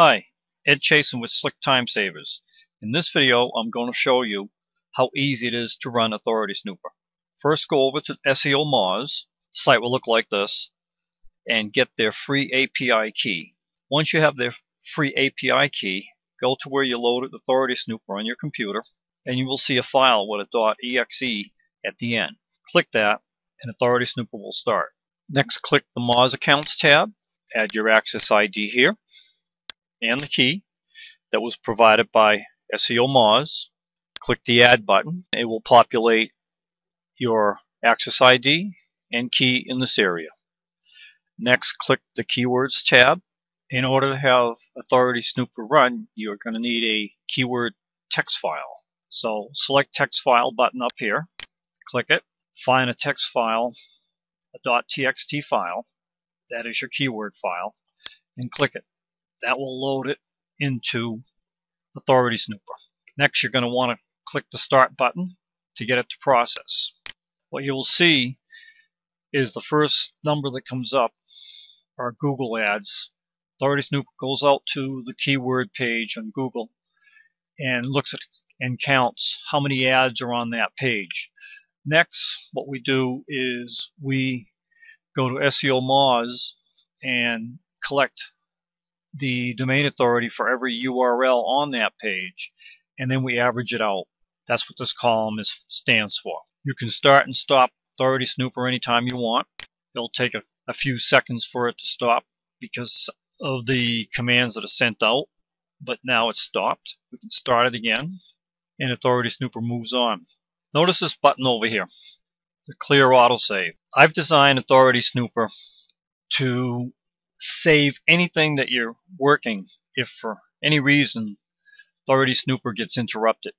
Hi, Ed Chasen with Slick Time Savers. In this video, I'm going to show you how easy it is to run Authority Snooper. First, go over to SEO Moz. The site will look like this, and get their free API key. Once you have their free API key, go to where you loaded Authority Snooper on your computer, and you will see a file with a .exe at the end. Click that, and Authority Snooper will start. Next, click the Moz Accounts tab. Add your access ID here and the key that was provided by SEO Moz. Click the Add button. It will populate your access ID and key in this area. Next, click the Keywords tab. In order to have Authority Snooper run, you're going to need a keyword text file. So select Text File button up here. Click it. Find a text file, a .txt file. That is your keyword file. And click it. That will load it into Authority Snooper. Next, you're going to want to click the Start button to get it to process. What you will see is the first number that comes up are Google ads. Authority Snooper goes out to the keyword page on Google and looks at and counts how many ads are on that page. Next, what we do is we go to SEO Moz and collect the domain authority for every URL on that page, and then we average it out. That's what this column stands for. You can start and stop Authority Snooper anytime you want. It'll take a few seconds for it to stop because of the commands that are sent out, but now it's stopped. We can start it again, and Authority Snooper moves on. Notice this button over here, the Clear Autosave. I've designed Authority Snooper to save anything that you're working if for any reason Authority Snooper gets interrupted.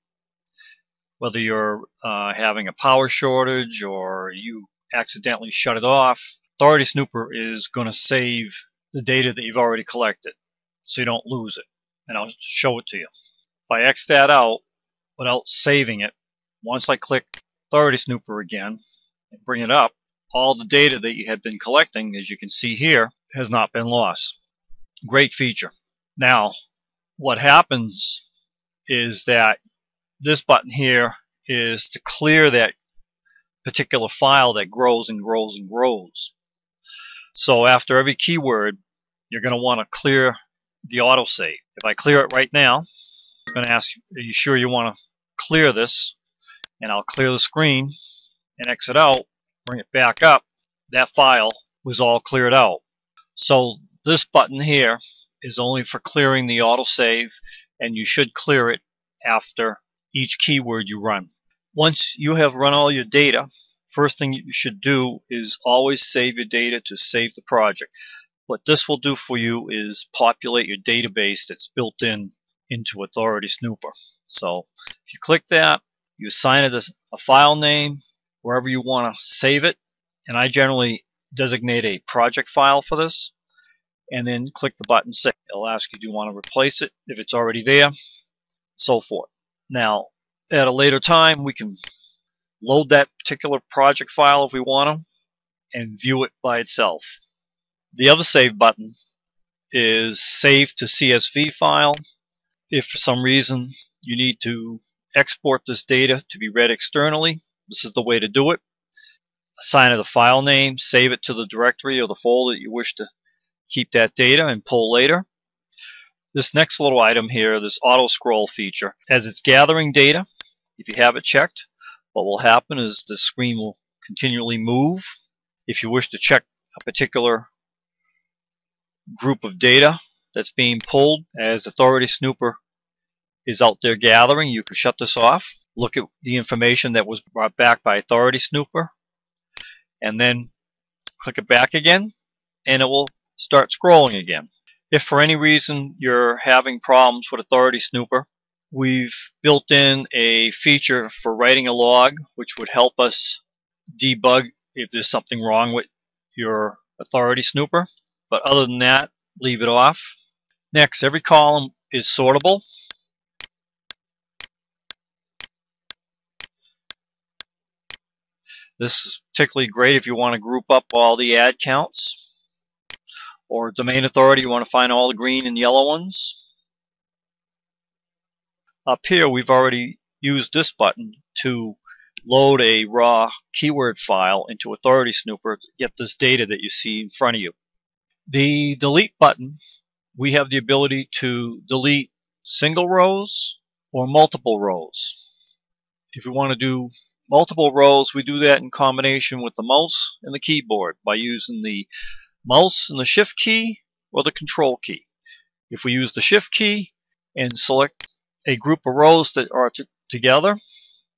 Whether you're having a power shortage or you accidentally shut it off, Authority Snooper is going to save the data that you've already collected so you don't lose it. And I'll show it to you. If I X that out without saving it, once I click Authority Snooper again and bring it up, all the data that you had been collecting, as you can see here, has not been lost. Great feature. Now, what happens is that this button here is to clear that particular file that grows and grows and grows. So after every keyword, you're going to want to clear the autosave. If I clear it right now, it's going to ask you, are you sure you want to clear this? And I'll clear the screen and exit out, bring it back up. That file was all cleared out. So this button here is only for clearing the autosave, and you should clear it after each keyword you run. Once you have run all your data, first thing you should do is always save your data to save the project. What this will do for you is populate your database that's built into Authority Snooper. So if you click that, you assign it as a file name wherever you want to save it, and I generally designate a project file for this, and then click the button Save. It'll ask you, do you want to replace it if it's already there, so forth. Now, at a later time, we can load that particular project file if we want to and view it by itself. The other Save button is Save to CSV file. If for some reason you need to export this data to be read externally, this is the way to do it. Assign it a file name, save it to the directory or the folder that you wish to keep that data and pull later. This next little item here, this auto scroll feature, as it's gathering data, if you have it checked, what will happen is the screen will continually move. If you wish to check a particular group of data that's being pulled as Authority Snooper is out there gathering, you can shut this off, look at the information that was brought back by Authority Snooper, and then click it back again, and it will start scrolling again. If for any reason you're having problems with Authority Snooper, we've built in a feature for writing a log, which would help us debug if there's something wrong with your Authority Snooper. But other than that, leave it off. Next, every column is sortable. This is particularly great if you want to group up all the ad counts. or domain authority, you want to find all the green and yellow ones. Up here, we've already used this button to load a raw keyword file into Authority Snooper to get this data that you see in front of you. The delete button, we have the ability to delete single rows or multiple rows. If we want to do multiple rows, we do that in combination with the mouse and the keyboard by using the mouse and the shift key or the control key. If we use the shift key and select a group of rows that are together,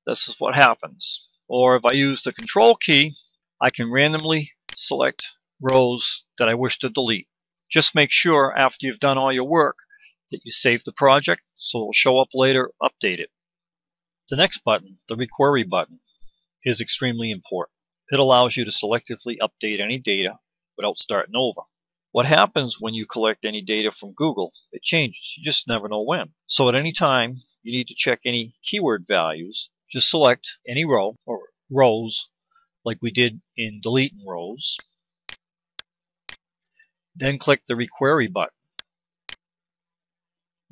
this is what happens. Or if I use the control key, I can randomly select rows that I wish to delete. Just make sure after you've done all your work that you save the project so it will show up later updated. The next button, the requery button, is extremely important. It allows you to selectively update any data without starting over. What happens when you collect any data from Google? It changes. You just never know when. So at any time you need to check any keyword values, just select any row or rows like we did in deleting rows. Then click the requery button.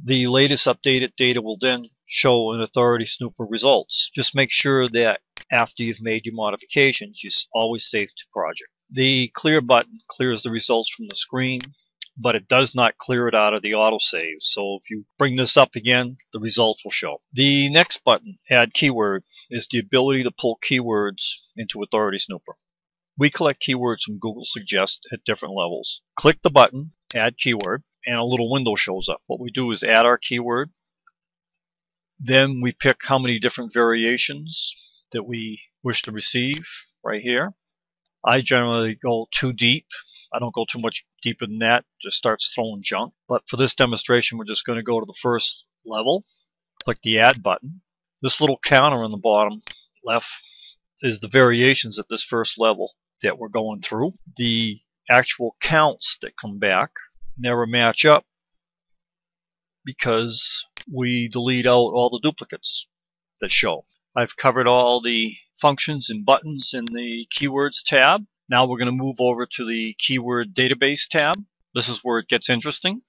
The latest updated data will then show in Authority Snooper results. Just make sure that after you've made your modifications, you always save to project. The clear button clears the results from the screen, but it does not clear it out of the autosave. So if you bring this up again, the results will show. The next button, Add Keyword, is the ability to pull keywords into Authority Snooper. We collect keywords from Google Suggest at different levels. Click the button, Add Keyword, and a little window shows up. What we do is add our keyword. Then we pick how many different variations that we wish to receive right here. I generally go too deep. I don't go too much deeper than that. Just starts throwing junk. But for this demonstration, we're just going to go to the first level. Click the Add button. This little counter on the bottom left is the variations at this first level that we're going through. The actual counts that come back never match up because we delete out all the duplicates that show. I've covered all the functions and buttons in the Keywords tab. Now we're going to move over to the Keyword Database tab. This is where it gets interesting.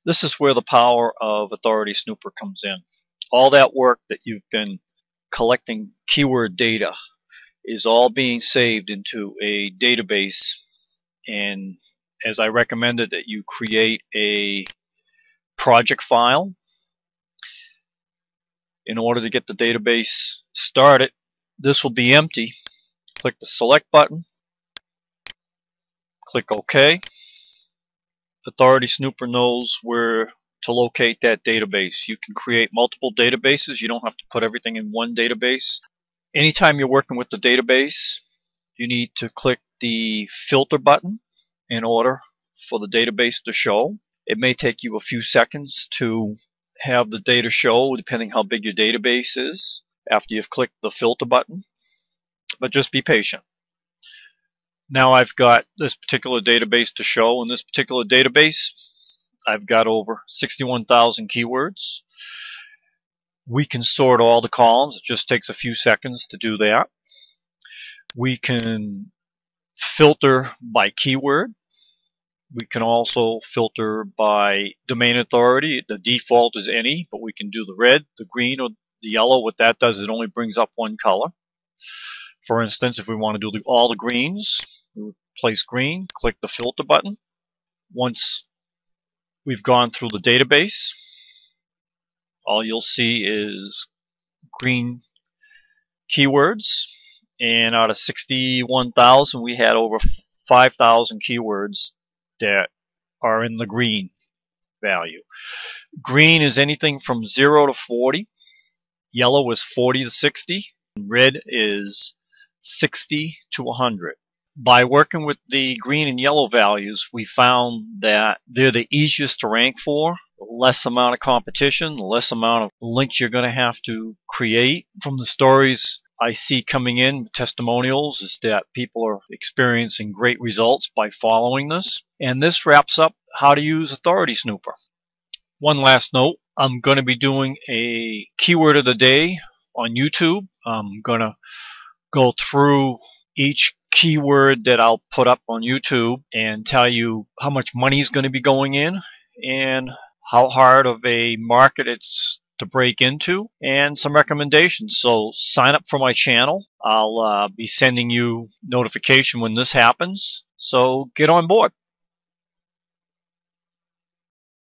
This is where the power of Authority Snooper comes in. All that work that you've been collecting keyword data is all being saved into a database, and as I recommended that you create a project file. In order to get the database started, this will be empty. Click the Select button. Click OK. Authority Snooper knows where to locate that database. You can create multiple databases. You don't have to put everything in one database. Anytime you're working with the database, you need to click the Filter button in order for the database to show. It may take you a few seconds to have the data show, depending how big your database is, after you've clicked the Filter button. But just be patient. Now I've got this particular database to show. In this particular database, I've got over 61,000 keywords. We can sort all the columns. It just takes a few seconds to do that. We can filter by keyword. We can also filter by domain authority. The default is any, but we can do the red, the green, or the yellow. What that does is it only brings up one color. For instance, if we want to do all the greens, we would place green, click the filter button. Once we've gone through the database, all you'll see is green keywords, and out of 61,000 we had over 5,000 keywords that are in the green value. Green is anything from 0 to 40, yellow is 40 to 60, and red is 60 to 100. By working with the green and yellow values, we found that they're the easiest to rank for. The less amount of competition, the less amount of links you're going to have to create. From the stories I see coming in, testimonials, is that people are experiencing great results by following this. And this wraps up how to use Authority Snooper. One last note, I'm going to be doing a keyword of the day on YouTube. I'm going to go through each keyword that I'll put up on YouTube and tell you how much money is going to be going in and how hard of a market it's to break into, and some recommendations. So sign up for my channel. I'll be sending you notification when this happens. So get on board.